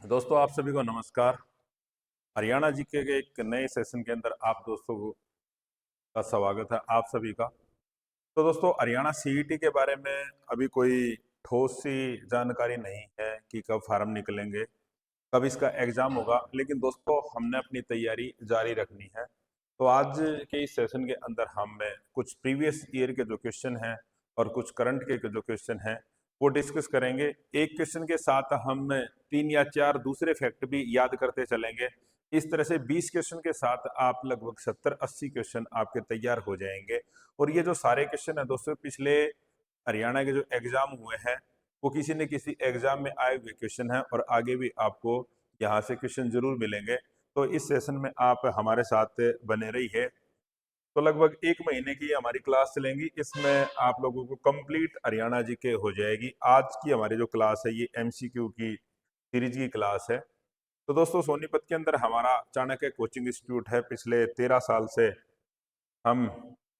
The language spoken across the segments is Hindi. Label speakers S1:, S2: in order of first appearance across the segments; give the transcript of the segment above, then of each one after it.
S1: दोस्तों आप सभी को नमस्कार। हरियाणा जीके के एक नए सेशन के अंदर आप दोस्तों का स्वागत है आप सभी का। तो दोस्तों हरियाणा सीईटी के बारे में अभी कोई ठोस सी जानकारी नहीं है कि कब फार्म निकलेंगे, कब इसका एग्जाम होगा, लेकिन दोस्तों हमने अपनी तैयारी जारी रखनी है। तो आज के इस सेशन के अंदर हम कुछ प्रीवियस ईयर के जो क्वेश्चन हैं और कुछ करंट के जो क्वेश्चन हैं वो डिस्कस करेंगे। एक क्वेश्चन के साथ हम 3 या 4 दूसरे फैक्ट भी याद करते चलेंगे। इस तरह से 20 क्वेश्चन के साथ आप लगभग 70-80 क्वेश्चन आपके तैयार हो जाएंगे। और ये जो सारे क्वेश्चन है दोस्तों पिछले हरियाणा के जो एग्जाम हुए हैं वो किसी न किसी एग्जाम में आए हुए क्वेश्चन हैं और आगे भी आपको यहाँ से क्वेश्चन जरूर मिलेंगे। तो इस सेशन में आप हमारे साथ बने रहिए। तो लगभग 1 महीने की हमारी क्लास चलेंगी, इसमें आप लोगों को कंप्लीट हरियाणा जीके हो जाएगी। आज की हमारी जो क्लास है ये एमसीक्यू की सीरीज की क्लास है। तो दोस्तों सोनीपत के अंदर हमारा चाणक्य कोचिंग इंस्टीट्यूट है। पिछले 13 साल से हम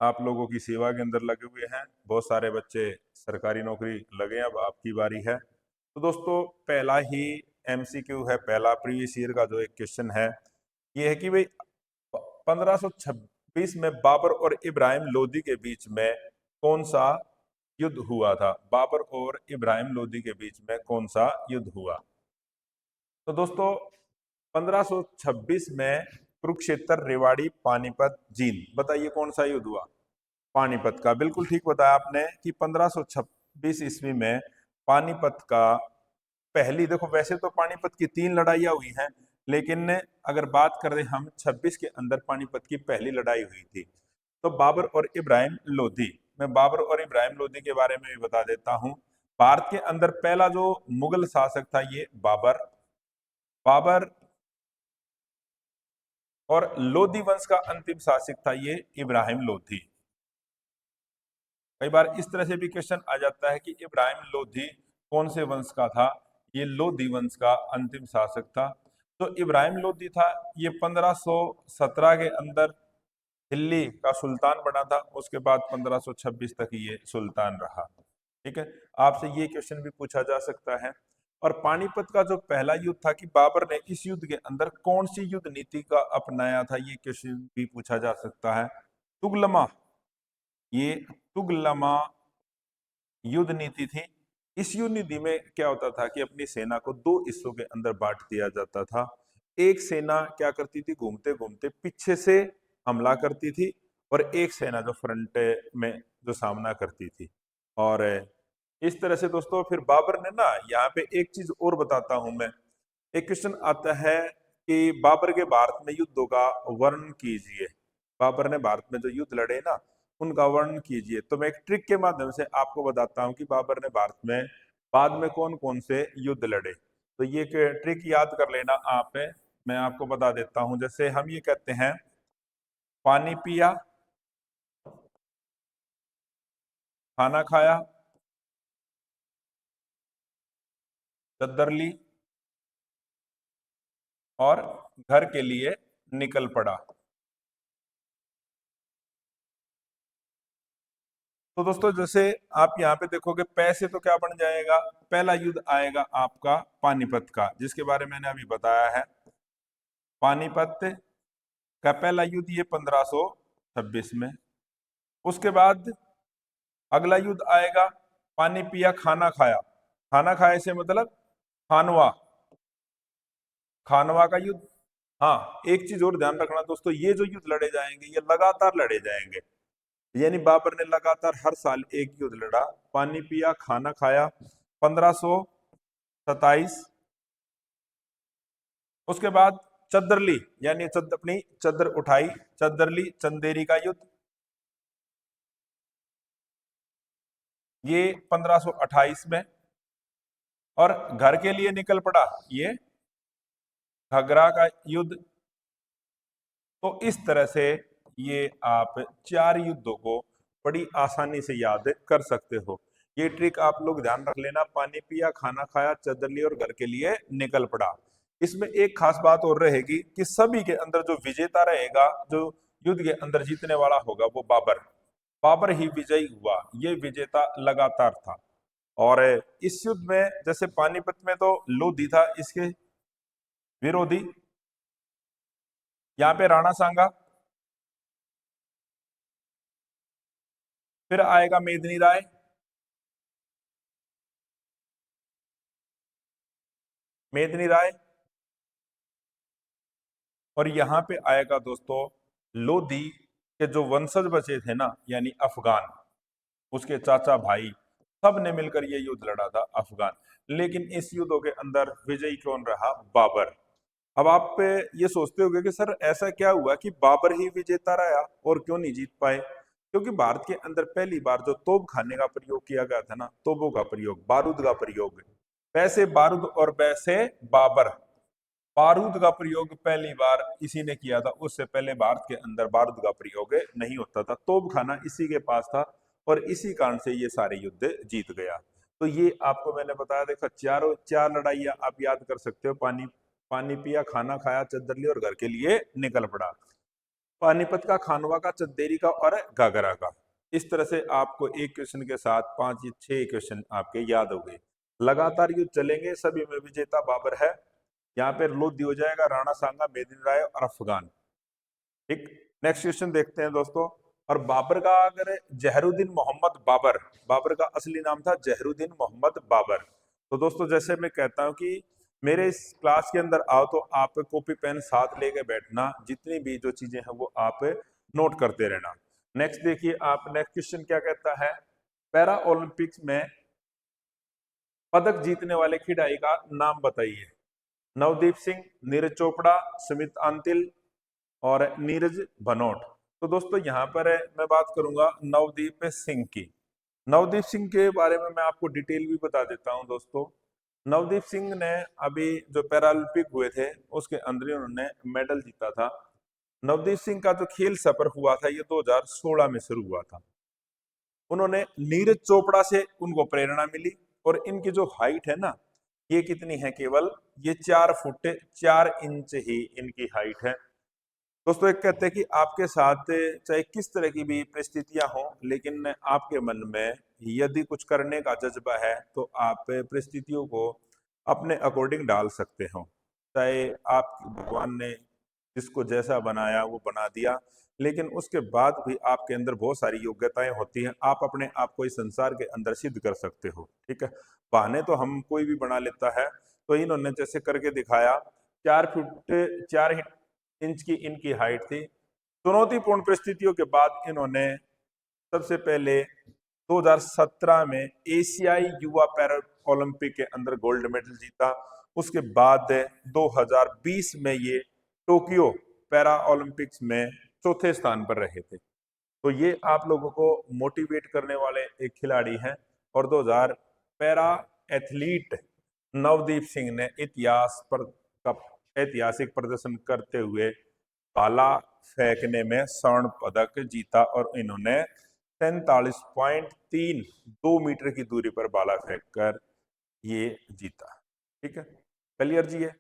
S1: आप लोगों की सेवा के अंदर लगे हुए हैं। बहुत सारे बच्चे सरकारी नौकरी लगे हैं, अब आपकी बारी है। तो दोस्तों पहला ही एमसीक्यू है, पहला प्रीवियस ईयर का जो एक क्वेश्चन है ये है कि भाई 1526 में बाबर और इब्राहिम लोदी के बीच में कौन सा युद्ध हुआ था। बाबर और इब्राहिम लोदी के बीच में कौन सा युद्ध हुआ। तो दोस्तों 1526 में कुरुक्षेत्र, रेवाड़ी, पानीपत, जींद, बताइए कौन सा युद्ध हुआ। पानीपत का, बिल्कुल ठीक बताया आपने कि 1526 ईस्वी में पानीपत का पहली, देखो वैसे तो पानीपत की 3 लड़ाइयां हुई हैं, लेकिन अगर बात करें हम 26 के अंदर पानीपत की पहली लड़ाई हुई थी। तो बाबर और इब्राहिम लोदी, मैं बाबर और इब्राहिम लोदी के बारे में भी बता देता हूं। भारत के अंदर पहला जो मुगल शासक था ये बाबर। बाबर और लोदी वंश का अंतिम शासक था ये इब्राहिम लोदी। कई बार इस तरह से भी क्वेश्चन आ जाता है कि इब्राहिम लोदी कौन से वंश का था। ये लोदी वंश का अंतिम शासक था। तो इब्राहिम लोदी था ये 1517 के अंदर दिल्ली का सुल्तान बना था। उसके बाद 1526 तक ये सुल्तान रहा। ठीक है, आपसे ये क्वेश्चन भी पूछा जा सकता है। और पानीपत का जो पहला युद्ध था कि बाबर ने इस युद्ध के अंदर कौन सी युद्ध नीति का अपनाया था, ये क्वेश्चन भी पूछा जा सकता है। तुगलमा, ये तुगलमा युद्ध नीति थी। इस युद्ध नीति में क्या होता था कि अपनी सेना को 2 हिस्सों के अंदर बांट दिया जाता था। एक सेना क्या करती थी, घूमते घूमते पीछे से हमला करती थी और एक सेना जो फ्रंट में जो सामना करती थी। और इस तरह से दोस्तों फिर बाबर ने ना, यहाँ पे एक चीज और बताता हूं मैं। एक क्वेश्चन आता है कि बाबर के भारत में युद्धों का वर्णन कीजिए। बाबर ने भारत में जो युद्ध लड़े ना उनका वर्णन कीजिए। तो मैं एक ट्रिक के माध्यम से आपको बताता हूं कि बाबर ने भारत में बाद में कौन कौन से युद्ध लड़े। तो ये ट्रिक याद कर लेना आप, मैं आपको बता देता हूं। जैसे हम ये कहते हैं पानी पिया, खाना खाया, चद्दर ली और घर के लिए निकल पड़ा। तो दोस्तों जैसे आप यहाँ पे देखोगे पैसे तो क्या बन जाएगा, पहला युद्ध आएगा आपका पानीपत का, जिसके बारे में मैंने अभी बताया है। पानीपत का पहला युद्ध ये 1526 में। उसके बाद अगला युद्ध आएगा पानी पिया खाना खाया। खाना खाए से मतलब खानवा, खानवा का युद्ध। हाँ, एक चीज और ध्यान रखना दोस्तों, ये जो युद्ध लड़े जाएंगे ये लगातार लड़े जाएंगे। यानी बाबर ने लगातार हर साल एक युद्ध लड़ा। पानी पिया खाना खाया 1527। उसके बाद चद्दर ली, यानी अपनी चद्दर उठाई, चद्दर ली, चंदेरी का युद्ध, ये 1528 में। और घर के लिए निकल पड़ा, ये घगरा का युद्ध। तो इस तरह से ये आप 4 युद्धों को बड़ी आसानी से याद कर सकते हो। ये ट्रिक आप लोग ध्यान रख लेना, पानी पिया खाना खाया चद्दर ली और घर के लिए निकल पड़ा। इसमें एक खास बात और रहेगी कि सभी के अंदर जो विजेता रहेगा, जो युद्ध के अंदर जीतने वाला होगा वो बाबर, बाबर ही विजयी हुआ। ये विजेता लगातार था। और इस युद्ध में जैसे पानीपत में तो लोधी था, इसके विरोधी, यहाँ पे राणा सांगा, फिर आएगा मेदिनी राय, मेदिनी राय, और यहां पे आएगा दोस्तों लोधी के जो वंशज बचे थे ना, यानी अफगान, उसके चाचा भाई, सब ने मिलकर ये युद्ध लड़ा था अफगान। लेकिन इस युद्ध के अंदर विजयी कौन रहा? बाबर। अब आप ये सोचते होंगे कि सर ऐसा क्या हुआ कि बाबर ही विजेता रहा और क्यों नहीं जीत पाए? क्योंकि भारत के अंदर पहली बार जो तोप खाने का प्रयोग किया गया था ना, तोपों का प्रयोग, बारूद का प्रयोग, वैसे बारूद और वैसे बाबर, बारूद का प्रयोग पहली बार इसी ने किया था। उससे पहले भारत के अंदर बारूद का प्रयोग नहीं होता था, तोप खाना इसी के पास था और इसी कारण से ये सारे युद्ध जीत गया। तो ये आपको मैंने बताया, देखो चारों चार लड़ाइयां आप याद कर सकते हो। पानी पानी पिया, खाना खाया, चद्दर ली और घर के लिए निकल पड़ा। पानीपत का, खानवा का, चंदेरी का और घाघरा का। इस तरह से आपको एक क्वेश्चन के साथ 5 या 6 क्वेश्चन आपके याद हो गए। लगातार युद्ध चलेंगे, सभी में विजेता बाबर है। यहाँ पे लोधी हो जाएगा राणा सांगा, मेदिनी राय और अफगान। ठीक, नेक्स्ट क्वेश्चन देखते हैं दोस्तों। और बाबर का, अगर जहरुद्दीन मोहम्मद बाबर, बाबर का असली नाम था जहरुद्दीन मोहम्मद बाबर। तो दोस्तों जैसे मैं कहता हूं कि मेरे इस क्लास के अंदर आओ तो आप कॉपी पेन साथ लेके बैठना, जितनी भी जो चीजें हैं वो आप नोट करते रहना। नेक्स्ट देखिए आप, नेक्स्ट क्वेश्चन क्या कहता है? पैरा ओलंपिक्स में पदक जीतने वाले खिलाड़ी का नाम बताइए। नवदीप सिंह, नीरज चोपड़ा, सुमित अंतिल और नीरज भनोट। तो दोस्तों यहाँ पर मैं बात करूंगा नवदीप सिंह की। नवदीप सिंह के बारे में मैं आपको डिटेल भी बता देता हूं दोस्तों। नवदीप सिंह ने अभी जो पैरालंपिक हुए थे उसके अंदर उन्होंने मेडल जीता था। नवदीप सिंह का जो खेल सफर हुआ था ये 2016 में शुरू हुआ था। उन्होंने नीरज चोपड़ा से उनको प्रेरणा मिली, और इनकी जो हाइट है ना, ये कितनी है? केवल ये 4 फुट 4 इंच ही इनकी हाइट है। दोस्तों एक कहते हैं कि आपके साथ चाहे किस तरह की भी परिस्थितियां हो, लेकिन आपके मन में यदि कुछ करने का जज्बा है तो आप परिस्थितियों को अपने अकॉर्डिंग डाल सकते हो। चाहे आप, भगवान ने जिसको जैसा बनाया वो बना दिया, लेकिन उसके बाद भी आपके अंदर बहुत सारी योग्यताएं होती हैं। आप अपने आप को इस संसार के अंदर सिद्ध कर सकते हो। ठीक है, बहाने तो हम कोई भी बना लेता है, तो इन्होंने जैसे करके दिखाया। 4 फुट 4 इंच की इनकी हाइट थी। चुनौतीपूर्ण परिस्थितियों के बाद इन्होंने सबसे पहले 2017 में एशियाई युवा पैरा ओलंपिक के अंदर गोल्ड मेडल जीता। उसके बाद 2020 में ये टोक्यो पैरा ओलंपिक्स में चौथे स्थान पर रहे थे। तो ये आप लोगों को मोटिवेट करने वाले एक खिलाड़ी हैं। और 2000 पैरा एथलीट नवदीप सिंह ने इतिहास पर का ऐतिहासिक प्रदर्शन करते हुए भाला फेंकने में स्वर्ण पदक जीता, और इन्होंने 43.32 मीटर की दूरी पर भाला फेंककर ये जीता। ठीक है, क्लियर जी है,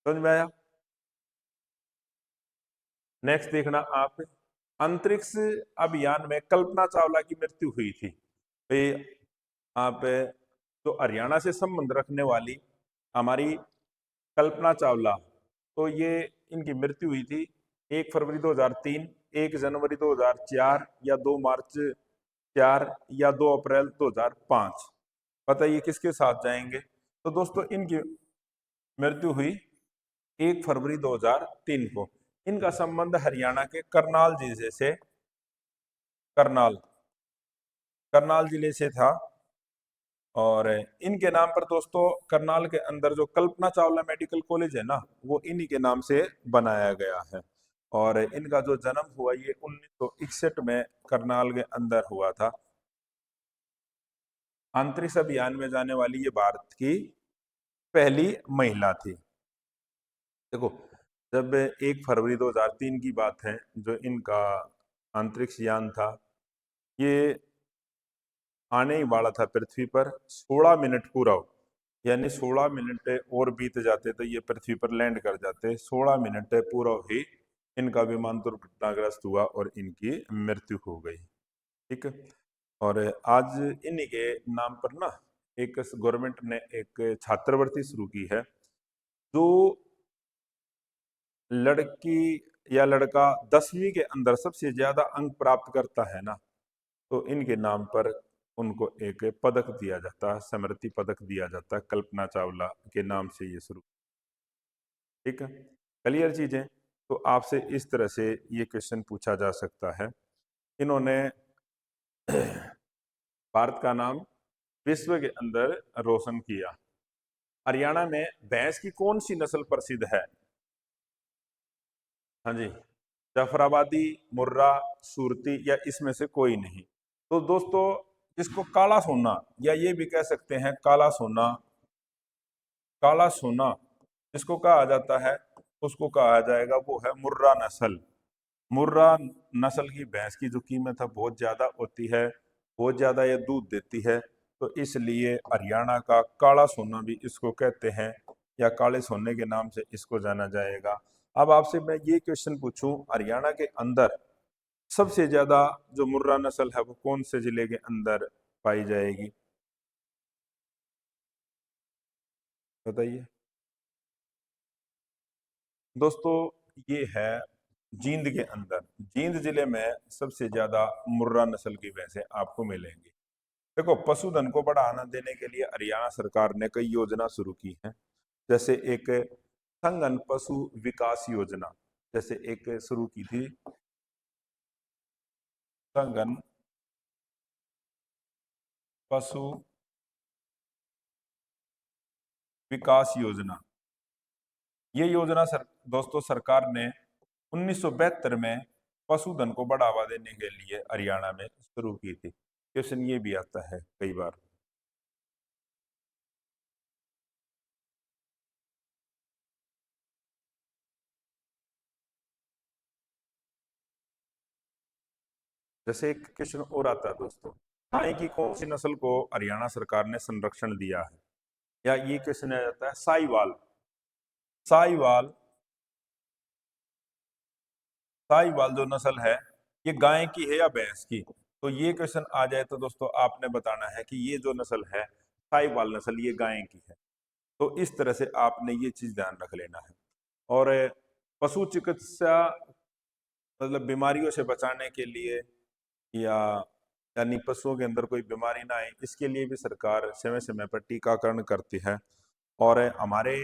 S1: समझ में आया? नेक्स्ट देखना आप, अंतरिक्ष अभियान में कल्पना चावला की मृत्यु हुई थी। तो ये आप जो हरियाणा से संबंध रखने वाली हमारी कल्पना चावला, तो ये इनकी मृत्यु हुई थी 1 फरवरी 2003, 1 जनवरी 2004, या 2 मार्च 4, या 2 अप्रैल 2005। बताइए किसके साथ जाएंगे? तो दोस्तों इनकी मृत्यु हुई 1 फरवरी 2003 को। इनका संबंध हरियाणा के करनाल जिले से, करनाल करनाल जिले से था। और इनके नाम पर दोस्तों करनाल के अंदर जो कल्पना चावला मेडिकल कॉलेज है ना, वो इन्हीं के नाम से बनाया गया है। और इनका जो जन्म हुआ ये 1961 में करनाल के अंदर हुआ था। अंतरिक्ष अभियान में जाने वाली ये भारत की पहली महिला थी। देखो, जब 1 फरवरी 2003 की बात है, जो इनका अंतरिक्ष यान था ये आने ही वाला था पृथ्वी पर, 16 मिनट पूरा हो, यानी 16 मिनट और बीत जाते तो ये पृथ्वी पर लैंड कर जाते। 16 मिनट पूरा ही इनका विमान दुर्घटनाग्रस्त हुआ और इनकी मृत्यु हो गई। ठीक है, और आज इन्हीं के नाम पर ना एक गवर्नमेंट ने एक छात्रवृत्ति शुरू की है, जो लड़की या लड़का 10वीं के अंदर सबसे ज्यादा अंक प्राप्त करता है ना, तो इनके नाम पर उनको एक पदक दिया जाता है, स्मृति पदक दिया जाता है। कल्पना चावला के नाम से ये शुरू। ठीक है, क्लियर चीजें। तो आपसे इस तरह से ये क्वेश्चन पूछा जा सकता है। इन्होंने भारत का नाम विश्व के अंदर रोशन किया। हरियाणा में भैंस की कौन सी नस्ल प्रसिद्ध है? हाँ जी, जाफराबादी, मुर्रा, सूरती, या इसमें से कोई नहीं। तो दोस्तों, इसको काला सोना या ये भी कह सकते हैं काला सोना, काला सोना जिसको कहा जाता है उसको कहा जाएगा वो है मुर्रा नस्ल। मुर्रा नस्ल की भैंस की जो कीमत है बहुत ज्यादा होती है, बहुत ज्यादा ये दूध देती है, तो इसलिए हरियाणा का काला सोना भी इसको कहते हैं, या काले सोने के नाम से इसको जाना जाएगा। अब आपसे मैं ये क्वेश्चन पूछूं, हरियाणा के अंदर सबसे ज्यादा जो मुर्रा नस्ल है वो कौन से जिले के अंदर पाई जाएगी? बताइए दोस्तों। ये है जींद के अंदर, जींद जिले में सबसे ज्यादा मुर्रा नस्ल की भैंसें आपको मिलेंगी। देखो, पशुधन को बढ़ावा देने के लिए हरियाणा सरकार ने कई योजना शुरू की है। जैसे एक संगन पशु विकास योजना, जैसे एक शुरू की थी संगन पशु विकास योजना। ये योजना दोस्तों सरकार ने 1972 में पशुधन को बढ़ावा देने के लिए हरियाणा में शुरू की थी। क्वेश्चन ये भी आता है कई बार। जैसे एक क्वेश्चन और आता है दोस्तों, गाय की कौन सी नस्ल को हरियाणा सरकार ने संरक्षण दिया है? या ये क्वेश्चन आ जाता है साहीवाल। साहीवाल, साहीवाल जो नस्ल है ये गाय की है या भैंस की? तो ये क्वेश्चन आ जाए तो दोस्तों आपने बताना है कि ये जो नस्ल है साहीवाल नस्ल ये गाय की है। तो इस तरह से आपने ये चीज ध्यान रख लेना है। और पशु चिकित्सा मतलब बीमारियों से बचाने के लिए, या यानी पशुओं के अंदर कोई बीमारी ना आए, इसके लिए भी सरकार समय समय पर टीकाकरण करती है। और हमारे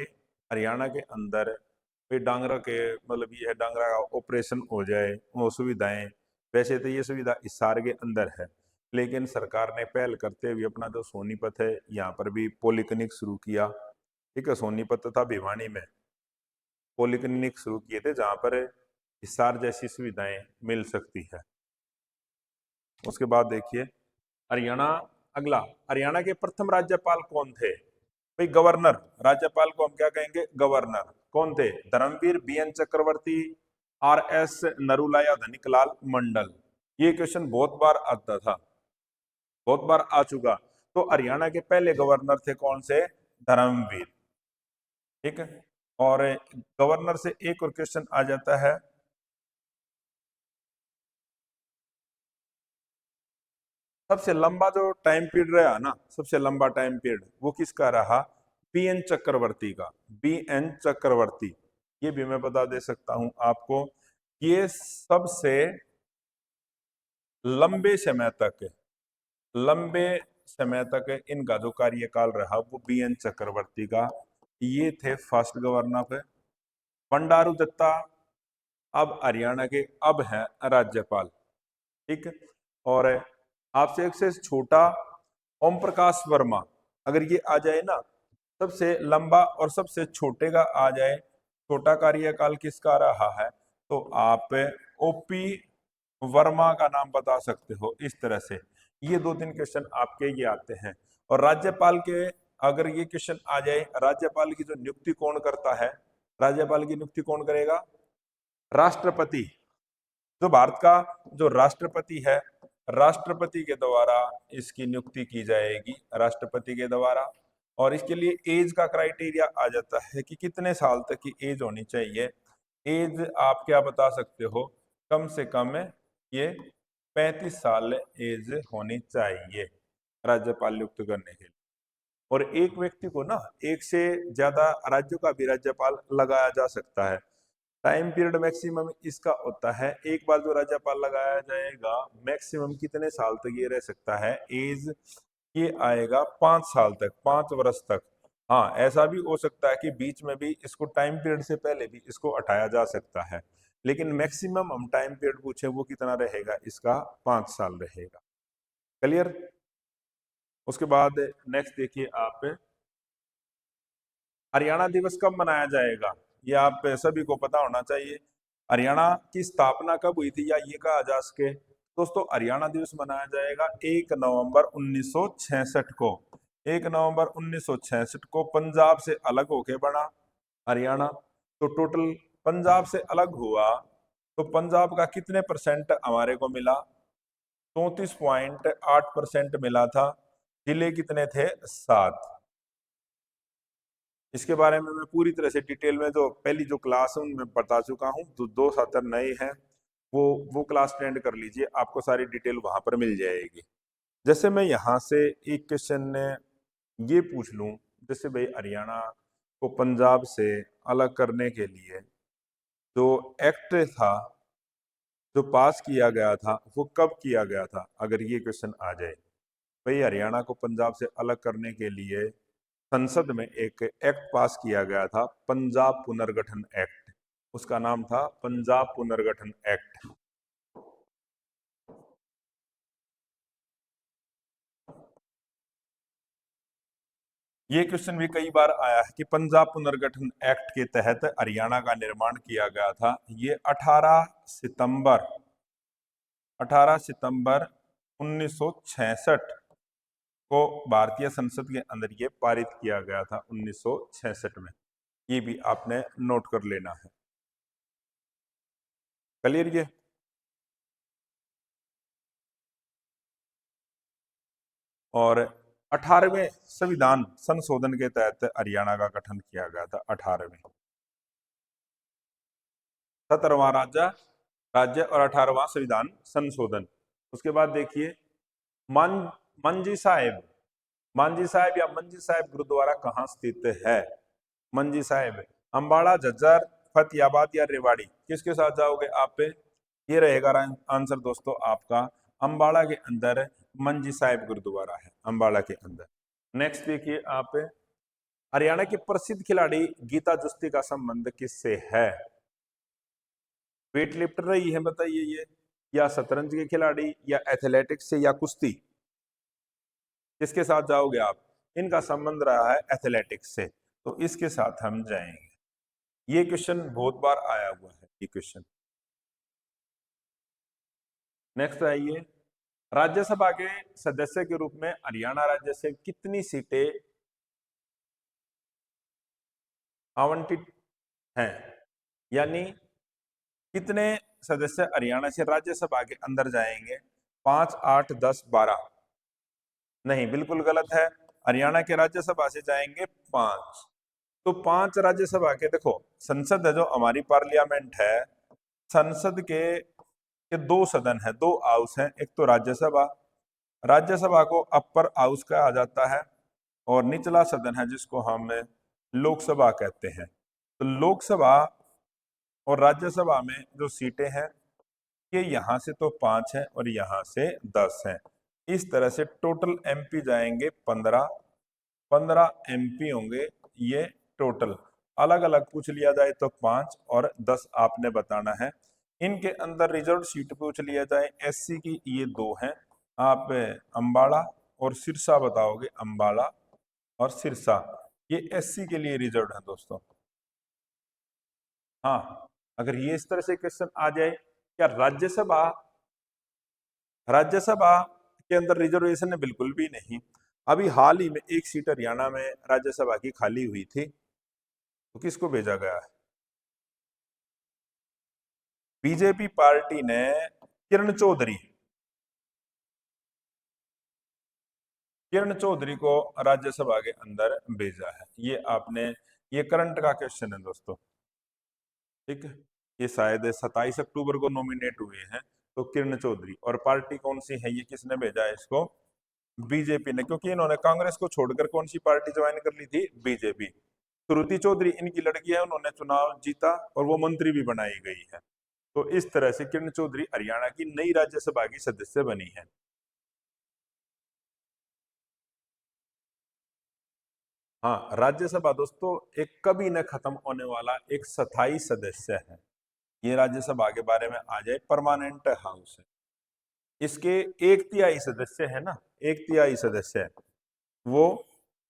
S1: हरियाणा के अंदर कोई डांगरा के मतलब ये है डांगरा का ऑपरेशन हो जाए, वो सुविधाएं, वैसे तो ये सुविधा हिसार के अंदर है, लेकिन सरकार ने पहल करते हुए अपना जो सोनीपत है यहाँ पर भी पॉलीक्लिनिक शुरू किया। ठीक है, सोनीपत तथा भिवानी में पॉलीक्लिनिक शुरू किए थे जहाँ पर हिसार जैसी सुविधाएं मिल सकती है। उसके बाद देखिए हरियाणा, अगला, हरियाणा के प्रथम राज्यपाल कौन थे? भाई गवर्नर, राज्यपाल को हम क्या कहेंगे? गवर्नर। कौन थे? धर्मवीर, बीएन चक्रवर्ती, आरएस नरूला, या धनिकलाल मंडल। ये क्वेश्चन बहुत बार आता था, बहुत बार आ चुका। तो हरियाणा के पहले गवर्नर थे कौन से? धर्मवीर। ठीक है, और गवर्नर से एक और क्वेश्चन आ जाता है, सबसे लंबा जो टाइम पीरियड रहा ना, सबसे लंबा टाइम पीरियड वो किसका रहा? बीएन चक्रवर्ती का। बीएन चक्रवर्ती, ये भी मैं बता दे सकता हूं आपको, ये सबसे लंबे समय तक, लंबे समय तक इनका जो कार्यकाल रहा वो बीएन चक्रवर्ती का। ये थे फर्स्ट गवर्नर। बंडारू दत्ता अब हरियाणा के अब हैं राज्यपाल। ठीक है, और आपसे एक से छोटा ओम प्रकाश वर्मा, अगर ये आ जाए ना, सबसे लंबा और सबसे छोटे का आ जाए, छोटा कार्यकाल किसका रहा है, तो आप ओपी वर्मा का नाम बता सकते हो। इस तरह से ये दो तीन क्वेश्चन आपके ये आते हैं। और राज्यपाल के, अगर ये क्वेश्चन आ जाए, राज्यपाल की जो नियुक्ति कौन करता है? राज्यपाल की नियुक्ति कौन करेगा? राष्ट्रपति। जो भारत का जो राष्ट्रपति है, राष्ट्रपति के द्वारा इसकी नियुक्ति की जाएगी, राष्ट्रपति के द्वारा। और इसके लिए एज का क्राइटेरिया आ जाता है कि कितने साल तक की एज होनी चाहिए। एज आप क्या बता सकते हो? कम से कम ये 35 साल एज होनी चाहिए राज्यपाल नियुक्त करने के लिए। और एक व्यक्ति को ना एक से ज्यादा राज्यों का भी राज्यपाल लगाया जा सकता है। टाइम पीरियड मैक्सिमम इसका होता है, एक बार जो राज्यपाल लगाया जाएगा मैक्सिमम कितने साल तक ये रह सकता है, एज ये आएगा 5 साल तक, 5 वर्ष तक। हाँ, ऐसा भी हो सकता है कि बीच में भी इसको टाइम पीरियड से पहले भी इसको हटाया जा सकता है, लेकिन मैक्सिमम हम टाइम पीरियड पूछे वो कितना रहेगा, इसका 5 साल रहेगा। क्लियर। उसके बाद नेक्स्ट देखिए आप, हरियाणा दिवस कब मनाया जाएगा, ये आप सभी को पता होना चाहिए। हरियाणा की स्थापना कब हुई थी या ये कहा जा सके, दोस्तों हरियाणा दिवस मनाया जाएगा 1 नवंबर 1966 को। 1 नवंबर 1966 को पंजाब से अलग होके बना हरियाणा। तो टोटल पंजाब से अलग हुआ तो पंजाब का कितने परसेंट हमारे को मिला, 34.8% मिला था। जिले कितने थे, 7। इसके बारे में मैं पूरी तरह से डिटेल में जो पहली जो क्लास है उनमें बता चुका हूँ। तो 2 छात्र नए हैं, वो क्लास अटेंड कर लीजिए, आपको सारी डिटेल वहां पर मिल जाएगी। जैसे मैं यहाँ से एक क्वेश्चन ये पूछ लूं, जैसे भाई हरियाणा को पंजाब से अलग करने के लिए जो एक्ट था जो पास किया गया था वो कब किया गया था, अगर ये क्वेश्चन आ जाए। भाई हरियाणा को पंजाब से अलग करने के लिए संसद में एक एक्ट पास किया गया था, पंजाब पुनर्गठन एक्ट। उसका नाम था पंजाब पुनर्गठन एक्ट। ये क्वेश्चन भी कई बार आया है कि पंजाब पुनर्गठन एक्ट के तहत हरियाणा का निर्माण किया गया था। ये 18 सितंबर 1966 को भारतीय संसद के अंदर ये पारित किया गया था, 1966 में। ये भी आपने नोट कर लेना है। क्लियर ये। और 18वें संविधान संशोधन के तहत हरियाणा का गठन किया गया था। 18वें, 17वां राज्य और 18वां संविधान संशोधन। उसके बाद देखिए मान मंजी साहिब, मांझी साहिब या मंजी साहिब गुरुद्वारा कहाँ स्थित है। मंजी साहिब अंबाला, झज्जर, फतेहाबाद या रेवाड़ी, किसके साथ जाओगे आप पे, ये रहेगा आंसर दोस्तों आपका, अंबाला के अंदर मंजी साहिब गुरुद्वारा है, अंबाला के अंदर। नेक्स्ट देखिए आप, हरियाणा की प्रसिद्ध खिलाड़ी गीता जुस्ती का संबंध किससे है। वेट लिफ्टर रही है बताइए ये, या शतरंज के खिलाड़ी, या एथलेटिक्स से, या कुश्ती, किसके साथ जाओगे आप। इनका संबंध रहा है एथलेटिक्स से, तो इसके साथ हम जाएंगे। ये क्वेश्चन बहुत बार आया हुआ है ये क्वेश्चन। नेक्स्ट आइए, राज्यसभा के सदस्य के रूप में हरियाणा राज्य से कितनी सीटें आवंटित हैं, यानी कितने सदस्य हरियाणा से राज्यसभा के अंदर जाएंगे। 5, 8, 10, 12, नहीं बिल्कुल गलत है। हरियाणा के राज्यसभा से जाएंगे 5। तो 5 राज्यसभा के, देखो संसद है जो हमारी पार्लियामेंट है, संसद के 2 सदन है, 2 हाउस हैं। एक तो राज्यसभा, राज्यसभा को अपर हाउस कहा जाता है, और निचला सदन है जिसको हम लोकसभा कहते हैं। तो लोकसभा और राज्यसभा में जो सीटें हैं ये यहाँ से तो 5 है और यहाँ से 10 है। इस तरह से टोटल एमपी जाएंगे 15, 15 एमपी होंगे ये टोटल। अलग अलग पूछ लिया जाए तो 5 और 10 आपने बताना है। इनके अंदर रिजर्व सीट पूछ लिया जाए एससी की, ये 2 हैं। आप अंबाला और सिरसा बताओगे, अंबाला और सिरसा, ये एससी के लिए रिजर्व है दोस्तों। हाँ, अगर ये इस तरह से क्वेश्चन आ जाए, क्या राज्यसभा, राज्यसभा के अंदर रिजर्वेशन है, बिल्कुल भी नहीं। अभी हाल ही में एक सीट हरियाणा में राज्यसभा की खाली हुई थी, तो किसको भेजा गया है, बीजेपी पार्टी ने किरण चौधरी, किरण चौधरी को राज्यसभा के अंदर भेजा है। ये आपने, ये करंट का क्वेश्चन है दोस्तों, ठीक है। ये शायद 27 अक्टूबर को नॉमिनेट हुए हैं, तो किरण चौधरी, और पार्टी कौन सी है, ये किसने भेजा है इसको, बीजेपी ने, क्योंकि इन्होंने कांग्रेस को छोड़कर कौन सी पार्टी ज्वाइन कर ली थी, बीजेपी। श्रुति चौधरी इनकी लड़की है, उन्होंने चुनाव जीता और वो मंत्री भी बनाई गई है। तो इस तरह से किरण चौधरी हरियाणा की नई राज्यसभा की सदस्य बनी है। हाँ, राज्यसभा दोस्तों एक कभी न खत्म होने वाला एक स्थायी सदस्य है। ये राज्यसभा के बारे में आ जाए, परमानेंट हाउस है। इसके एक तिहाई सदस्य है ना, एक तिहाई सदस्य है, वो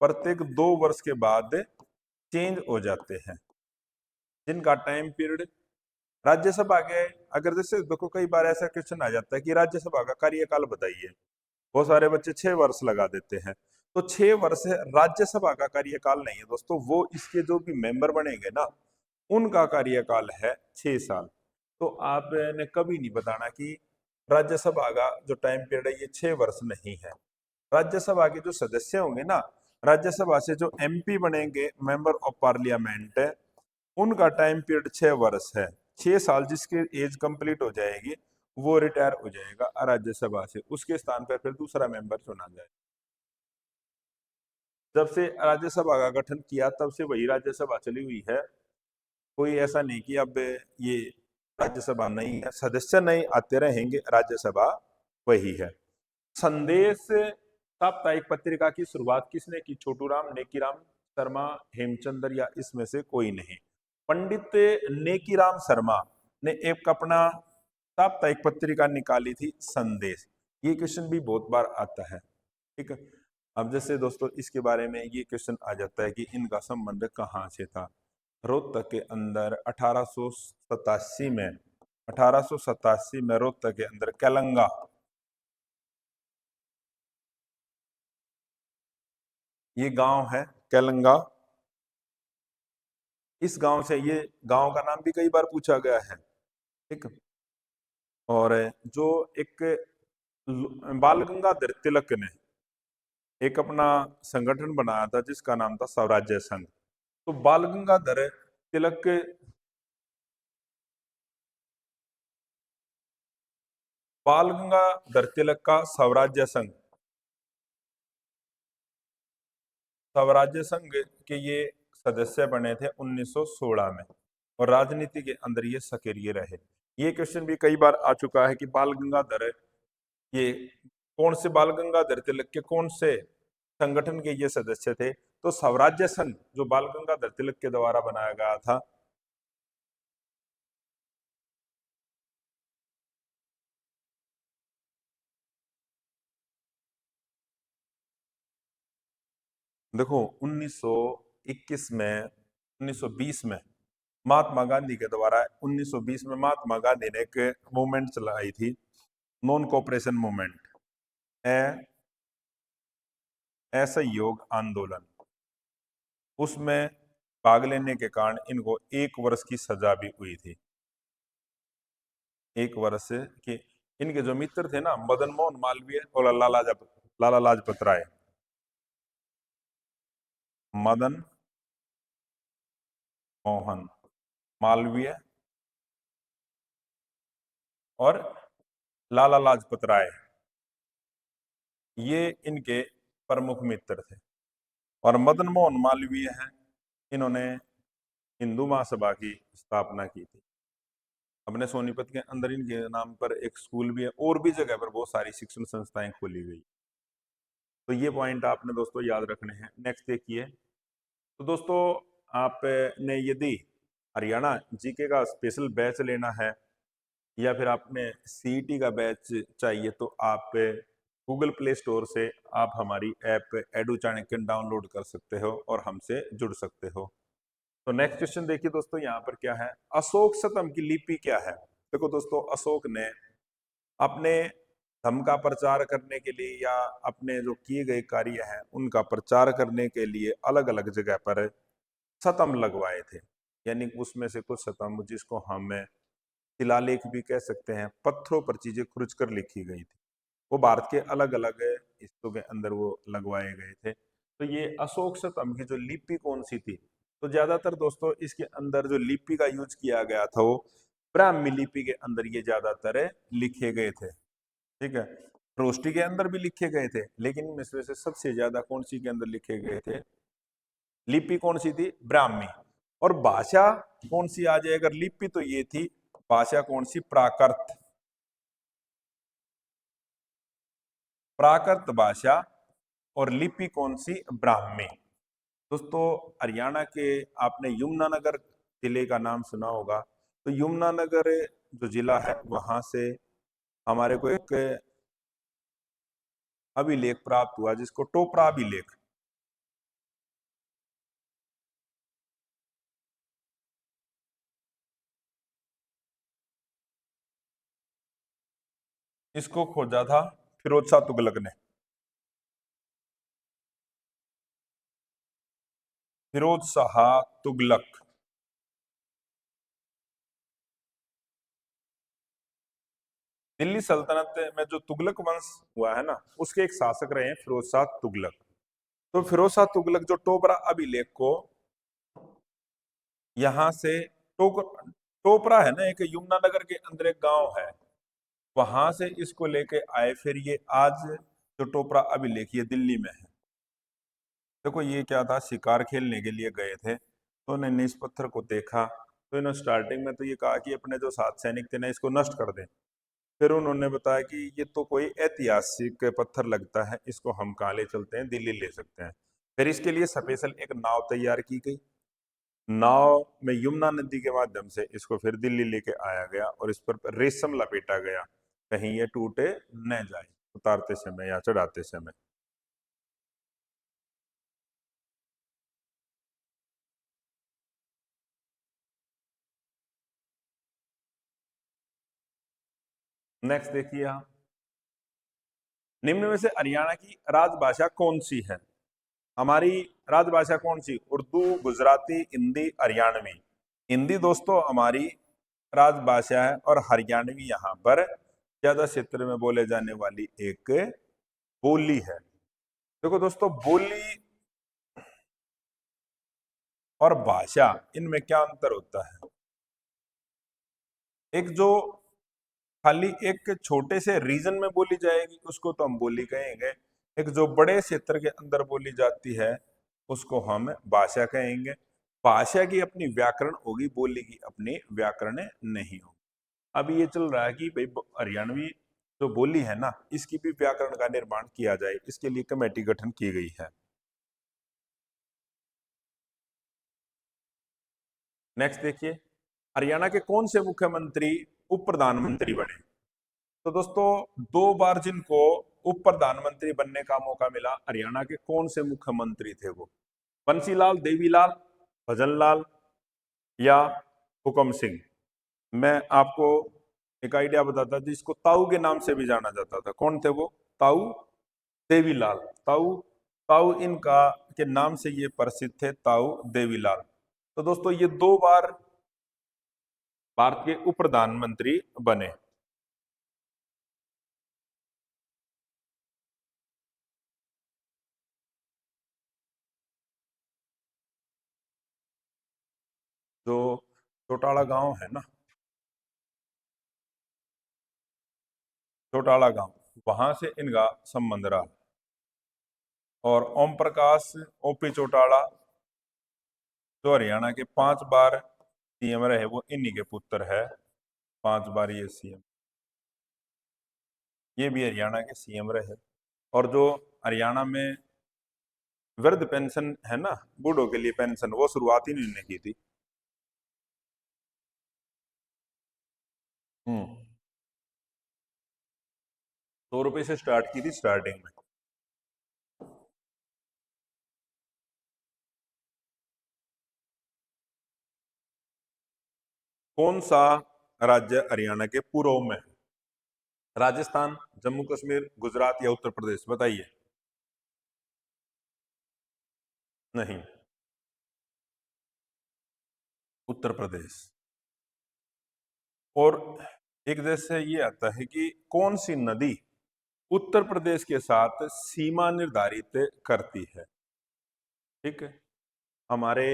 S1: प्रत्येक 2 वर्ष के बाद चेंज हो जाते हैं, जिनका टाइम पीरियड राज्यसभा के, अगर जैसे देखो कई बार ऐसा क्वेश्चन आ जाता है कि राज्यसभा का कार्यकाल बताइए, बहुत सारे बच्चे 6 वर्ष लगा देते हैं। तो 6 वर्ष राज्यसभा का कार्यकाल नहीं है दोस्तों, वो इसके जो भी मेंबर बनेंगे ना, उनका कार्यकाल है 6 साल। तो आपने कभी नहीं बताना कि राज्यसभा का जो टाइम पीरियड है ये 6 वर्ष नहीं है। राज्यसभा के जो सदस्य होंगे ना, राज्यसभा से जो एमपी बनेंगे, मेंबर ऑफ पार्लियामेंट, उनका टाइम पीरियड 6 वर्ष है। 6 साल जिसकी एज कंप्लीट हो जाएगी वो रिटायर हो जाएगा राज्यसभा से, उसके स्थान पर फिर दूसरा मेंबर चुना जाए। जब से राज्यसभा का गठन किया तब से वही राज्यसभा चली हुई है। कोई ऐसा नहीं कि अब ये राज्यसभा नहीं है, सदस्य नहीं आते रहेंगे, राज्यसभा वही है। संदेश साप्ताहिक पत्रिका की शुरुआत किसने की? छोटू राम, नेकीराम शर्मा, हेमचंद्र या इसमें से कोई नहीं? पंडित नेकीराम शर्मा ने एक अपना साप्ताहिक पत्रिका निकाली थी, संदेश। ये क्वेश्चन भी बहुत बार आता है, ठीक है। अब जैसे दोस्तों इसके बारे में ये क्वेश्चन आ जाता है कि इनका संबंध कहाँ से था। रोहतक के अंदर 1887 में, 1887 में रोहतक के अंदर केलंगा, ये गांव है केलंगा। इस गांव से, ये गांव का नाम भी कई बार पूछा गया है, ठीक। और जो एक बाल गंगाधर तिलक ने एक अपना संगठन बनाया था जिसका नाम था स्वराज्य संघ। तो बाल गंगाधर तिलक, बाल गंगाधर तिलक का स्वराज्य संघ, स्वराज्य संघ के ये सदस्य बने थे 1916 में, और राजनीति के अंदर ये सक्रिय रहे। ये क्वेश्चन भी कई बार आ चुका है कि बाल गंगाधर, ये कौन से बाल गंगाधर तिलक के कौन से संगठन के ये सदस्य थे? तो स्वराज्य संघ जो बाल गंगाधर तिलक के द्वारा बनाया गया था। देखो 1921 में, 1920 में महात्मा गांधी के द्वारा, 1920 में महात्मा गांधी ने एक मूवमेंट चलाई थी, नॉन कोऑपरेशन मूवमेंट, असहयोग आंदोलन। उसमें भाग लेने के कारण इनको 1 वर्ष की सजा भी हुई थी। 1 वर्ष की। इनके जो मित्र थे ना, मदन मोहन मालवीय और लाला लाजपत राय, मदन मोहन मालवीय और लाला लाजपत राय, ये इनके प्रमुख मित्र थे। और मदन मोहन मालवीय हैं, इन्होंने हिंदू महासभा की स्थापना की थी। अपने सोनीपत के अंदर इनके नाम पर एक स्कूल भी है, और भी जगह पर बहुत सारी शिक्षण संस्थाएं खोली गई। तो ये पॉइंट आपने दोस्तों याद रखने हैं। नेक्स्ट देखिए, तो दोस्तों आपने यदि हरियाणा जीके का स्पेशल बैच लेना है या फिर आपने सीईटी का बैच चाहिए, तो आप गूगल प्ले स्टोर से आप हमारी ऐप एडू चाणक्य डाउनलोड कर सकते हो और हमसे जुड़ सकते हो। तो नेक्स्ट क्वेश्चन देखिए दोस्तों, यहाँ पर क्या है? अशोक शतम की लिपि क्या है? देखो दोस्तों, अशोक ने अपने धर्म का प्रचार करने के लिए या अपने जो किए गए कार्य हैं उनका प्रचार करने के लिए अलग अलग जगह पर शतम लगवाए थे। यानी उसमें से कुछ शतम, जिसको हम शिलालेख भी कह सकते हैं, पत्थरों पर चीजें खुरच कर लिखी गई थी, वो भारत के अलग अलग हिस्सों के अंदर वो लगवाए गए थे। तो ये अशोक शतम की जो लिपि कौन सी थी? तो ज्यादातर दोस्तों इसके अंदर जो लिपि का यूज किया गया था वो ब्राह्मी लिपि के अंदर ये ज्यादातर लिखे गए थे, ठीक है। रोस्टी के अंदर भी लिखे गए थे, लेकिन इनमें से सबसे ज्यादा कौन सी के अंदर लिखे गए थे? लिपि कौन सी थी? ब्राह्मी। और भाषा कौन सी आ जाए? अगर लिपि तो ये थी, भाषा कौन सी? प्राकृत। प्राकृत भाषा। और लिपि कौन सी? ब्राह्मी। दोस्तों हरियाणा के, आपने यमुनानगर जिले का नाम सुना होगा, तो यमुनानगर जो जिला है वहां से हमारे को एक अभिलेख प्राप्त हुआ जिसको टोपरा अभिलेख। इसको खोजा था फिरोज शाह तुगलक ने। फिरोज शाह तुगलक। दिल्ली सल्तनत में जो तुगलक वंश हुआ है ना, उसके एक शासक रहे हैं फिरोज शाह तुगलक। तो फिरोज शाह तुगलक जो टोपरा अभिलेख को यहाँ से टोपरा है ना, एक यमुनानगर के अंदर एक गांव है, वहां से इसको लेके आए। फिर ये आज जो टोपरा अभिलेख ये दिल्ली में है। देखो ये क्या था, शिकार खेलने के लिए गए थे, तो उन्होंने इस पत्थर को देखा, तो इन्होंने स्टार्टिंग में तो ये कहा कि अपने जो 7 सैनिक थे ना इसको नष्ट कर दें। फिर उन्होंने बताया कि ये तो कोई ऐतिहासिक पत्थर लगता है, इसको हम कहाँ ले चलते हैं, दिल्ली ले सकते हैं। फिर इसके लिए स्पेशल एक नाव तैयार की गई। नाव में यमुना नदी के माध्यम से इसको फिर दिल्ली लेके आया गया और इस पर रेशम लपेटा गया, कहीं ये टूटे न जाए उतारते समय या चढ़ाते समय। नेक्स्ट देखिए आप, निम्न में से हरियाणा की राजभाषा कौन सी है? हमारी राजभाषा कौन सी? उर्दू, गुजराती, हिंदी, हरियाणवी। हिंदी दोस्तों हमारी राजभाषा है और हरियाणवी यहाँ पर ज्यादा क्षेत्र में बोले जाने वाली एक बोली है। देखो दोस्तों, बोली और भाषा इनमें क्या अंतर होता है? एक जो खाली एक छोटे से रीजन में बोली जाएगी उसको तो हम बोली कहेंगे, एक जो बड़े क्षेत्र के अंदर बोली जाती है उसको हम भाषा कहेंगे। भाषा की अपनी व्याकरण होगी, बोली की अपनी व्याकरण नहीं होगी। अभी ये चल रहा है कि भाई हरियाणवी जो बोली है ना, इसकी भी व्याकरण का निर्माण किया जाए, इसके लिए कमेटी गठन की गई है। नेक्स्ट देखिए, हरियाणा के कौन से मुख्यमंत्री उप प्रधानमंत्री बने? तो दोस्तों 2 बार जिनको उप प्रधानमंत्री बनने का मौका मिला, हरियाणा के कौन से मुख्यमंत्री थे वो? बंसीलाल, देवीलाल, भजनलाल या हुकम सिंह? मैं आपको एक आइडिया बताता था, जिसको ताऊ के नाम से भी जाना जाता था। कौन थे वो? ताऊ देवीलाल। ताऊ ताऊ इनका के नाम से ये प्रसिद्ध थे, ताऊ देवीलाल। तो दोस्तों ये 2 बार भारत के उप प्रधानमंत्री बने। जो चौटाला गांव है ना, चौटाला गांव, वहां से इनका संबंध रहा। और ओम प्रकाश ओपी चौटाला जो हरियाणा के 5 बार सीएम रहे, वो इन्हीं के पुत्र है। 5 बार ये सीएम, ये भी हरियाणा के सीएम रहे। और जो हरियाणा में वृद्ध पेंशन है ना, बूढ़ों के लिए पेंशन, वो शुरुआत ही इन्होंने की थी। 100 रुपए से स्टार्ट की थी स्टार्टिंग में। कौन सा राज्य हरियाणा के पूर्व में है? राजस्थान, जम्मू कश्मीर, गुजरात या उत्तर प्रदेश? बताइए। नहीं, उत्तर प्रदेश। और एक देश से ये आता है कि कौन सी नदी उत्तर प्रदेश के साथ सीमा निर्धारित करती है? ठीक है, हमारे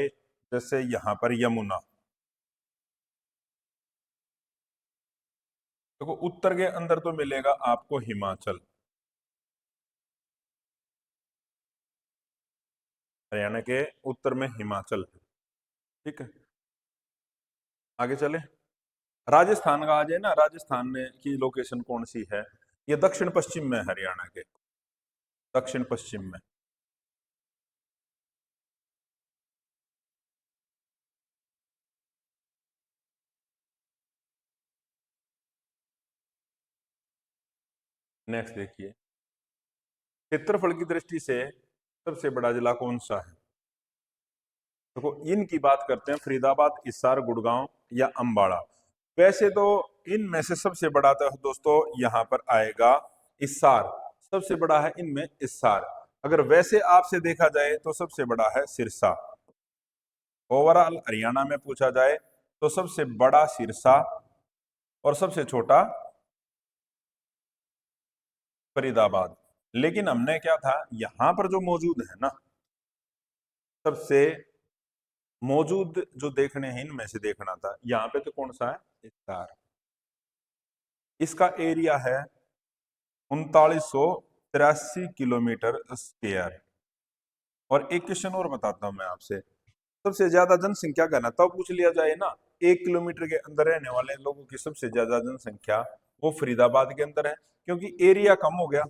S1: जैसे यहाँ पर यमुना। देखो उत्तर के अंदर तो मिलेगा आपको हिमाचल, हरियाणा के उत्तर में हिमाचल है। ठीक है, आगे चले। राजस्थान का आ जाए ना, राजस्थान में की लोकेशन कौन सी है? ये दक्षिण पश्चिम में है, हरियाणा के दक्षिण पश्चिम में। नेक्स्ट देखिए, क्षेत्रफल की दृष्टि से सबसे बड़ा जिला कौन सा है? देखो, इनकी बात करते हैं, फरीदाबाद, हिसार, गुड़गांव या अंबाला। वैसे तो इनमें से सबसे बड़ा तो दोस्तों यहाँ पर आएगा हिसार, सबसे बड़ा है इनमें हिसार। अगर वैसे आपसे देखा जाए तो सबसे बड़ा है सिरसा। ओवरऑल हरियाणा में पूछा जाए तो सबसे बड़ा सिरसा और सबसे छोटा फरीदाबाद। लेकिन हमने क्या था, यहां पर जो मौजूद है ना, सबसे मौजूद जो देखने हैं इनमें से देखना था, यहाँ पे तो कौन सा है? हिसार। इसका एरिया है 3983 किलोमीटर स्क्वायर। और एक क्वेश्चन और बताता हूं मैं आपसे, सबसे ज्यादा जनसंख्या घनत्व पूछ लिया जाए ना, 1 किलोमीटर के अंदर रहने वाले लोगों की सबसे ज्यादा जनसंख्या वो फरीदाबाद के अंदर है, क्योंकि एरिया कम हो गया।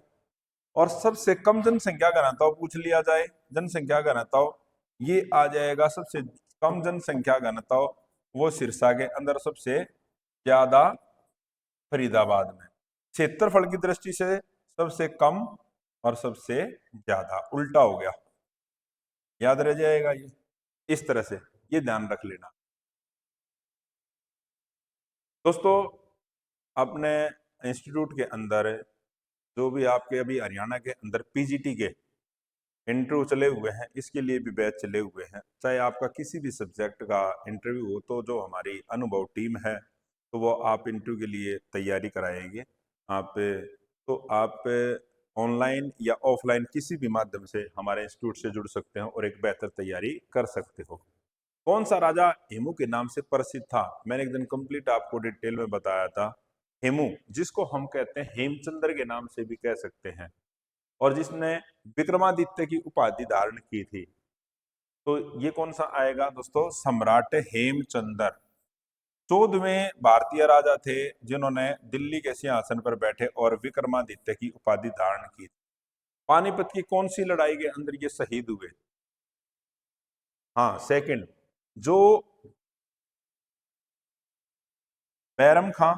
S1: और सबसे कम जनसंख्या घनत्व पूछ लिया जाए, जनसंख्या घनत्व ये आ जाएगा, सबसे कम जनसंख्या घनत्व वो सिरसा के अंदर, सबसे ज्यादा फरीदाबाद में। क्षेत्रफल की दृष्टि से सबसे कम और सबसे ज्यादा, उल्टा हो गया, याद रह जाएगा ये इस तरह से, ये ध्यान रख लेना दोस्तों। अपने इंस्टीट्यूट के अंदर जो भी आपके अभी हरियाणा के अंदर पीजीटी के इंटरव्यू चले हुए हैं, इसके लिए भी बैच चले हुए हैं। चाहे आपका किसी भी सब्जेक्ट का इंटरव्यू हो, तो जो हमारी अनुभव टीम है तो वो आप इंटरव्यू के लिए तैयारी कराएंगे। आप तो आप ऑनलाइन या ऑफलाइन किसी भी माध्यम से हमारे इंस्टीट्यूट से जुड़ सकते हो और एक बेहतर तैयारी कर सकते हो। कौन सा राजा हेमू के नाम से प्रसिद्ध था? मैंने एक दिन कंप्लीट आपको डिटेल में बताया था। हेमू, जिसको हम कहते हैं हेमचंद्र के नाम से भी कह सकते हैं, और जिसने विक्रमादित्य की उपाधि धारण की थी, तो ये कौन सा आएगा दोस्तों? सम्राट हेमचंद्र। 14वें भारतीय राजा थे जिन्होंने दिल्ली के सिंहासन पर बैठे और विक्रमादित्य की उपाधि धारण की। पानीपत की कौन सी लड़ाई के अंदर ये शहीद हुए? हाँ, सेकंड, जो बैरम खां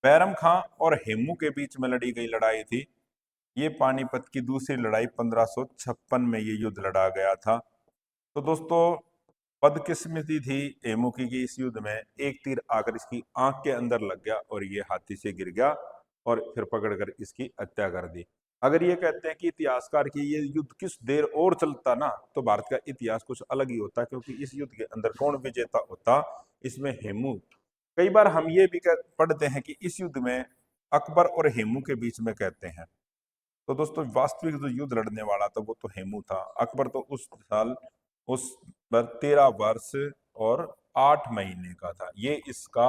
S1: बैरम खां और हेमू के बीच में लड़ी गई लड़ाई थी, ये पानीपत की दूसरी लड़ाई 1556 में ये युद्ध लड़ा गया था। तो दोस्तों, बदकिस्मती थी हेमू की कि इस युद्ध में एक तीर आकर इसकी आंख के अंदर लग गया और ये हाथी से गिर गया और फिर पकड़कर इसकी हत्या कर दी। अगर ये कहते हैं कि इतिहासकार की ये युद्ध किस देर और चलता ना, तो भारत का इतिहास कुछ अलग ही होता, क्योंकि इस युद्ध के अंदर कौन विजेता होता? इसमें हेमू। कई बार हम ये भी पढ़ते हैं कि इस युद्ध में अकबर और हेमू के बीच में कहते हैं। तो दोस्तों, वास्तविक जो युद्ध लड़ने वाला था वो तो हेमू था। अकबर तो उस साल उस पर 13 वर्ष और 8 महीने का था। ये इसका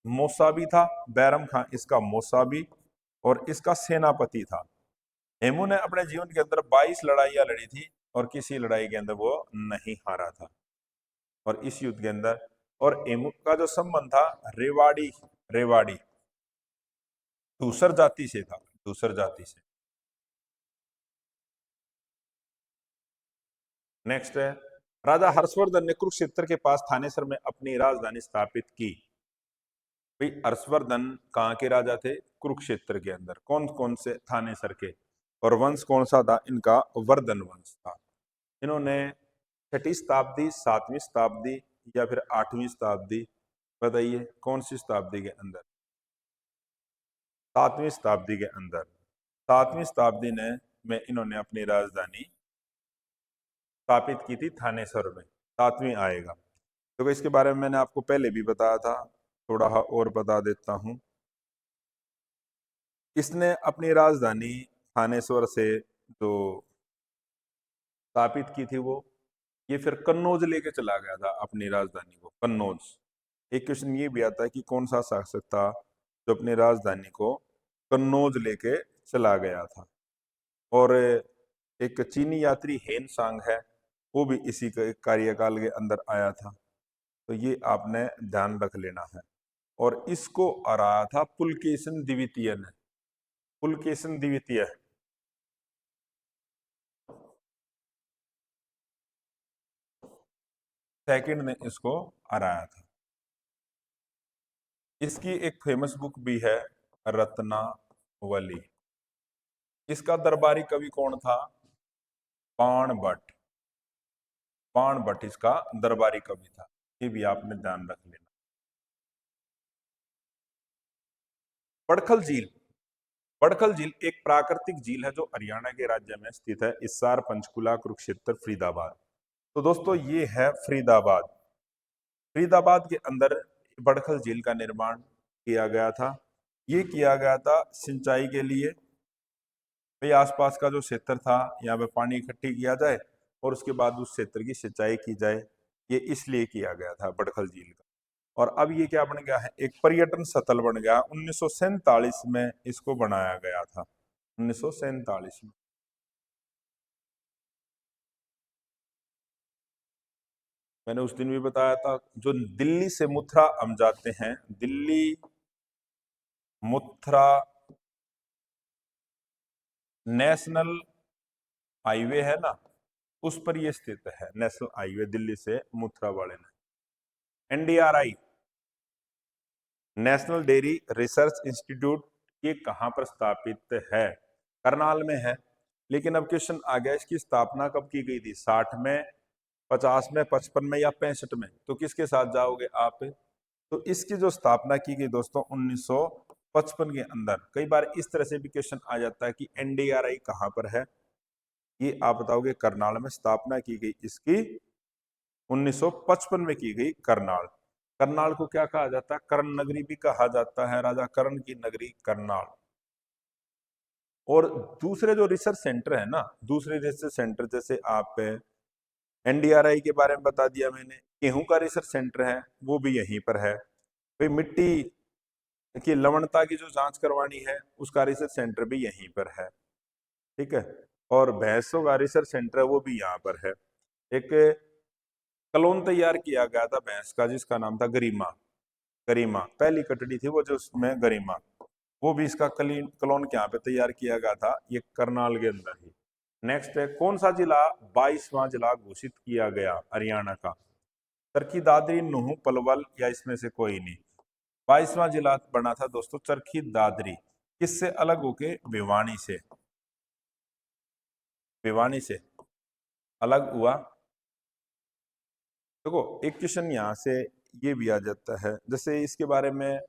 S1: मौसाबी था, बैरम खां इसका मौसाबी और इसका सेनापति था। हेमू ने अपने जीवन के अंदर 22 लड़ाइयां लड़ी थी और किसी लड़ाई के अंदर वो नहीं हारा था। और इस युद्ध के अंदर और हेमू का जो संबंध था रेवाड़ी रेवाड़ी धूसर जाति से था, धूसर जाति से। नेक्स्ट है, राजा हर्षवर्धन ने कुरुक्षेत्र के पास थानेसर में अपनी राजधानी स्थापित की। भाई, हर्षवर्धन कहाँ के राजा थे? कुरुक्षेत्र के अंदर। कौन कौन से? थानेसर के। और वंश कौन सा था इनका? वर्धन वंश था। इन्होंने 6ठी शताब्दी, 7वीं शताब्दी या फिर 8वीं शताब्दी, बताइए कौन सी शताब्दी के अंदर? 7वीं शताब्दी के अंदर। 7वीं शताब्दी ने में इन्होंने अपनी राजधानी स्थापित की थी थानेसर में। 7वीं आएगा, तो इसके बारे में मैंने आपको पहले भी बताया था, थोड़ा और बता देता हूं। इसने अपनी राजधानी थानेश्वर से जो स्थापित की थी वो, ये फिर कन्नौज लेके चला गया था अपनी राजधानी को, कन्नौज। एक क्वेश्चन ये भी आता है कि कौन सा शासक था जो अपनी राजधानी को कन्नौज लेके चला गया था? और एक चीनी यात्री हेन सांग है, वो भी इसी कार्यकाल के अंदर आया था। तो ये आपने ध्यान रख लेना है। और इसको हराया था पुलकेशिन द्वितीय ने। पुलकेशिन द्वितीय सेकंड ने इसको हराया था। इसकी एक फेमस बुक भी है, रत्नावली। इसका दरबारी कवि कौन था? बाणभट्ट। बाणभट्ट इसका दरबारी कवि था। ये भी आपने ध्यान रख लेना। बड़खल झील। बड़खल झील एक प्राकृतिक झील है जो हरियाणा के राज्य में स्थित है। इस्सार, पंचकुला, कुरुक्षेत्र, फरीदाबाद। तो दोस्तों ये है फरीदाबाद। फरीदाबाद के अंदर बड़खल झील का निर्माण किया गया था। ये किया गया था सिंचाई के लिए। भाई आसपास का जो क्षेत्र था, यहाँ पे पानी इकट्ठी किया जाए और उसके बाद उस क्षेत्र की सिंचाई की जाए। ये इसलिए किया गया था बड़खल झील का। और अब ये क्या बन गया है? एक पर्यटन स्थल बन गया। 1947 में इसको बनाया गया था। 1947 में। मैंने उस दिन भी बताया था, जो दिल्ली से मथुरा हम जाते हैं, दिल्ली मथुरा नेशनल हाईवे है ना, उस पर ये स्थित है। नेशनल हाईवे दिल्ली से मथुरा वाले ने। NDRI, national dairy research institute, ये कहाँ पर स्थापित है? करनाल में है। लेकिन अब क्वेश्चन आ गया, इसकी स्थापना कब की गई थी? 60 में, 50 में, 55 में या 65 में? तो किसके साथ जाओगे आप? तो इसकी जो स्थापना की गई दोस्तों 1955 के अंदर। कई बार इस तरह से भी क्वेश्चन आ जाता है कि एनडीआरआई कहाँ पर है? ये आप बताओगे करनाल में। स्थापना की गई इसकी 1955 में की गई, करनाल। करनाल को क्या कहा जाता है? कर्ण नगरी भी कहा जाता है, राजा कर्ण की नगरी करनाल। और दूसरे जो रिसर्च सेंटर है ना, दूसरे रिसर्च सेंटर जैसे आप एनडीआरआई के बारे में बता दिया मैंने, गेहूं का रिसर्च सेंटर है वो भी यहीं पर है। भाई मिट्टी की लवणता की जो जांच करवानी है उसका रिसर्च सेंटर भी यहीं पर है। ठीक है। और भैंसों का रिसर्च सेंटर है वो भी यहाँ पर है। एक क्लोन तैयार किया गया था भैंस का जिसका नाम था गरिमा। गरिमा पहली कटड़ी थी वो, जो उसमें गरिमा, वो भी इसका क्लोन यहाँ पे तैयार किया गया था, ये करनाल के अंदर ही। नेक्स्ट है, कौन सा जिला 22वां जिला घोषित किया गया हरियाणा का? चरखी दादरी, नूह, पलवल या इसमें से कोई नहीं? 22वां जिला बना था दोस्तों चरखी दादरी। किससे अलग होके? भिवानी से। भिवानी से अलग हुआ। देखो एक क्वेश्चन यहाँ से ये भी आ जाता है, जैसे इसके बारे में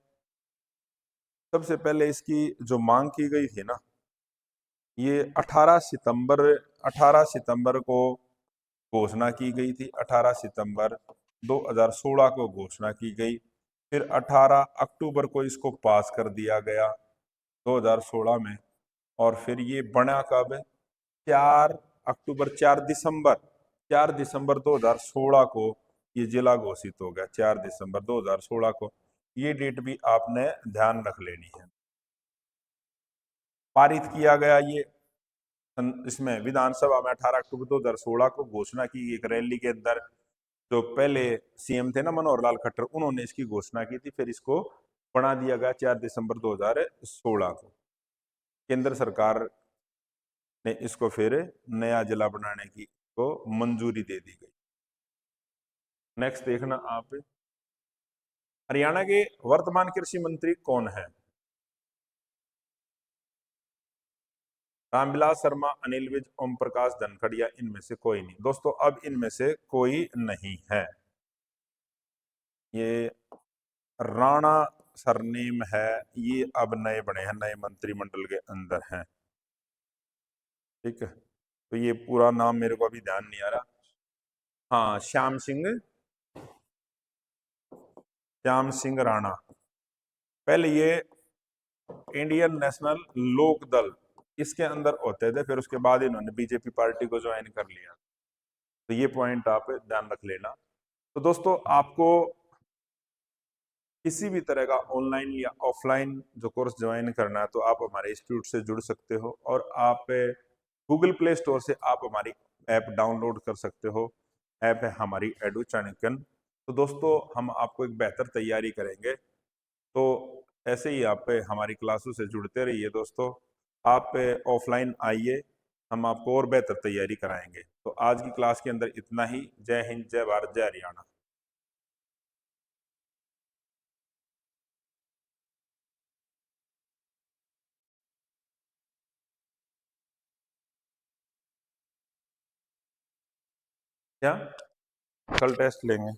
S1: सबसे पहले इसकी जो मांग की गई थी ना, ये 18 सितंबर को घोषणा की गई थी। 18 सितंबर 2016 को घोषणा की गई। फिर 18 अक्टूबर को इसको पास कर दिया गया 2016 में। और फिर ये बना कब? 4 अक्टूबर, 4 दिसंबर 2016 को ये जिला घोषित हो गया। 4 दिसंबर 2016 को। ये डेट भी आपने ध्यान रख लेनी है। पारित किया गया ये इसमें विधानसभा में 18 अक्टूबर 2016 को घोषणा की। एक रैली के अंदर जो पहले सीएम थे ना मनोहर लाल खट्टर, उन्होंने इसकी घोषणा की थी। फिर इसको बना दिया गया 4 दिसंबर 2016 को। केंद्र सरकार ने इसको फिर नया जिला बनाने की को मंजूरी दे दी गई। नेक्स्ट देखना आप, हरियाणा के वर्तमान कृषि मंत्री कौन है? रामविलास शर्मा, अनिल विज, ओम प्रकाश धनखड़ या इनमें से कोई नहीं? दोस्तों अब इनमें से कोई नहीं है। ये राणा सरनेम है, ये अब नए बने हैं, नए मंत्रिमंडल के अंदर हैं। ठीक है। तो ये पूरा नाम मेरे को अभी ध्यान नहीं आ रहा। हाँ, श्याम सिंह राणा। पहले ये इंडियन नेशनल लोक दल इसके अंदर होते थे, फिर उसके बाद इन्होंने बीजेपी पार्टी को ज्वाइन कर लिया। तो ये पॉइंट आप ध्यान रख लेना। तो दोस्तों आपको किसी भी तरह का ऑनलाइन या ऑफलाइन जो कोर्स ज्वाइन करना है तो आप हमारे इंस्टीट्यूट से जुड़ सकते हो। और आप गूगल प्ले स्टोर से आप हमारी ऐप डाउनलोड कर सकते हो। ऐप है हमारी एडू चाणक्यन। तो दोस्तों हम आपको एक बेहतर तैयारी करेंगे, तो ऐसे ही आप हमारी क्लासों से जुड़ते रहिए दोस्तों। आप ऑफलाइन आइए, हम आपको और बेहतर तैयारी कराएंगे। तो आज की क्लास के अंदर इतना ही। जय हिंद, जय भारत, जय हरियाणा। क्या कल टेस्ट लेंगे?